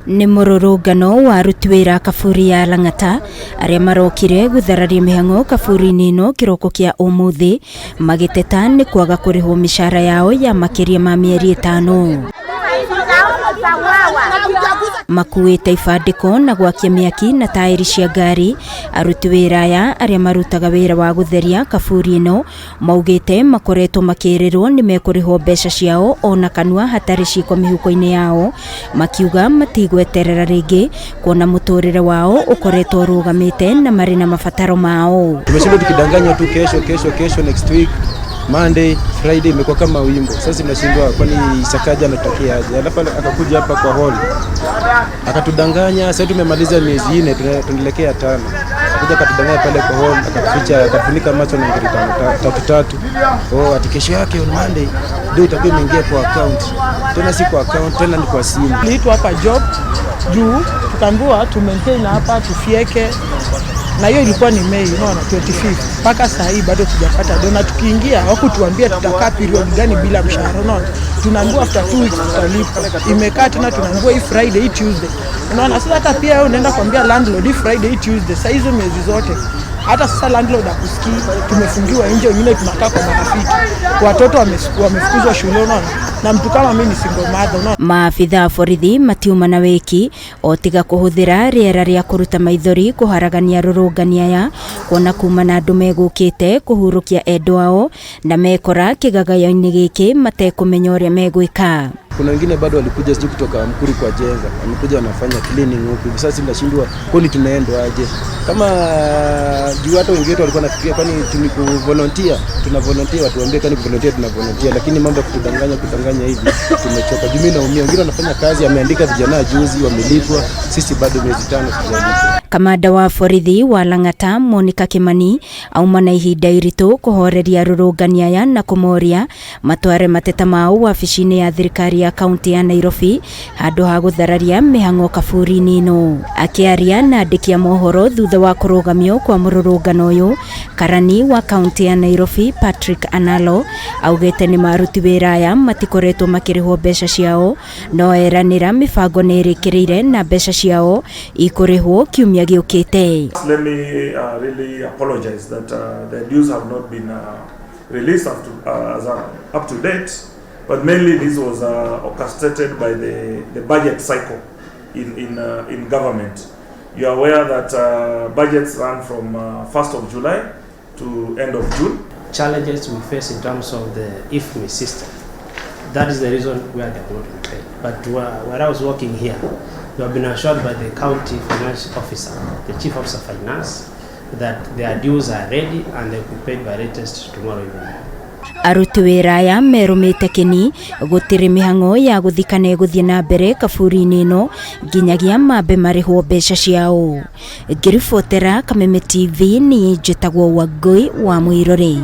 Ni MURURUNGANO wa aruti wĩra kaburi ya LANGATA aria marokire guthararia MIHANG'O kaburi-ini ino kiroko kia umuthi magiteta ni kwaga kurihwo mishara yao ya makiria ma mieri 5. Makuite ifandiko na gwakia miaki na tairi cia ngari. Aruti wĩra aya aria marutaga wĩra wa gutheria kaburi ino maugite makoretwo makirirwo ni mekurihwo mbeca ciao ona kanua hatari ciko mihuko-ini yao, makiuga matigweterera ringi kuona muturire wao ukoretwo rugamite na mari na mabataro mao. Tumeshinda tukidanganya tu kesho next week Monday, Friday imekuwa kama wimbo. Sasa tunashindwa kwani Sakaja anatokea aje. Alafu akakuja hapa kwa hall. Akatudanganya, sasa tumemaliza miezi 4 tunaelekea 5. Akakuja akatudanganya pale kwa hall, akaficha akafunika macho na ngiri tatu. Oh, ati kesho yake on Monday ndio itakuwa imeingia kwa account. Tena si kwa account, tena ni kwa simu. Niliitwa hapa job juu tukaambiwa tu maintain hapa tufieke. Na hiyo ilikuwa ni Mei, unaona 25. Mpaka saa hii bado tujapata dona. Tukiingia hawakutuambia tutakaa period gani bila mshahara, unaona. Tunaambiwa after 2 weeks tutalipa. Imekaa tena tunaambiwa hii Friday, hii Tuesday. Unaona, sasa hata pia wewe unaenda kuambia landlord hii Friday, hii Tuesday. Sasa hizo miezi zote hata sasa landlord akusikii, tumefungiwa nje, wengine tunakaa kwa marafiki. Watoto wamefukuzwa shule, unaona. Na mtu kama mimi ni single mother, unaona. Maabithaa borithi matiuma na wiki otiga kuhuthira riera ria kuruta maithori kuharagania arurungani aya kuona kuma na andu megukite kuhurukia endwa ao na mekora kigagayo-ini giki matekumenya uria megwika. Kuna wengine bado walikuja siju kutoka Mkuru kwa jenga, wamekuja wanafanya cleaning huko. Sasa tunashindwa kwani tunaenda aje? Kama juu hata wengine walikuwa nafikiria kwani tuniku volunteer, tuna volunteer watu waambie kwani volunteer tuna volunteer, lakini mambo ya kudanganya hivi tumechoka. Juu mimi naumia, wengine wanafanya kazi, ameandika vijana juzi wamelipwa, sisi bado miezi 5 tujalipwa. Kamanda wa borithi wa LANGATA Monica Kimani auma na ihinda iritu kuhoreria arurungani aya na kumoria matware mateta mao wabici-ini ya thirikari ya kaunti ya Nairobi handu ha guthararia MIHANG'O kaburi-ini ino. Akiaria na andiki a mohoro thutha wa kurugamio kwa MURURUNGANO uyu, karani wa kaunti ya Nairobi Patrick Analo augite ni maruti wĩra aya matikoretwo makirihwo mbeca ciao, no eranira mibango ni irikirire na mbeca ciao ikurihwo kiumia giukite. Let me really apologize that the dues have not been released up to date, but mainly this was orchestrated by the budget cycle in government. You are aware that budgets run from 1st of July to end of June. Challenges we face in terms of the IFMI system. That is the reason we are not paid. But when I was working here, we have been assured by the county finance officer, the chief officer of finance, that their dues are ready and they will be paid by latest tomorrow evening. Aruti wĩra aya merumite kini gutiri MIHANG'O ya guthikana guthie na mbere kaburi-ini ino nginyagia mambe marihwo mbeca ciao. Ngiribotera Kameme TV ni njitagwo Wangui wa Mwirori.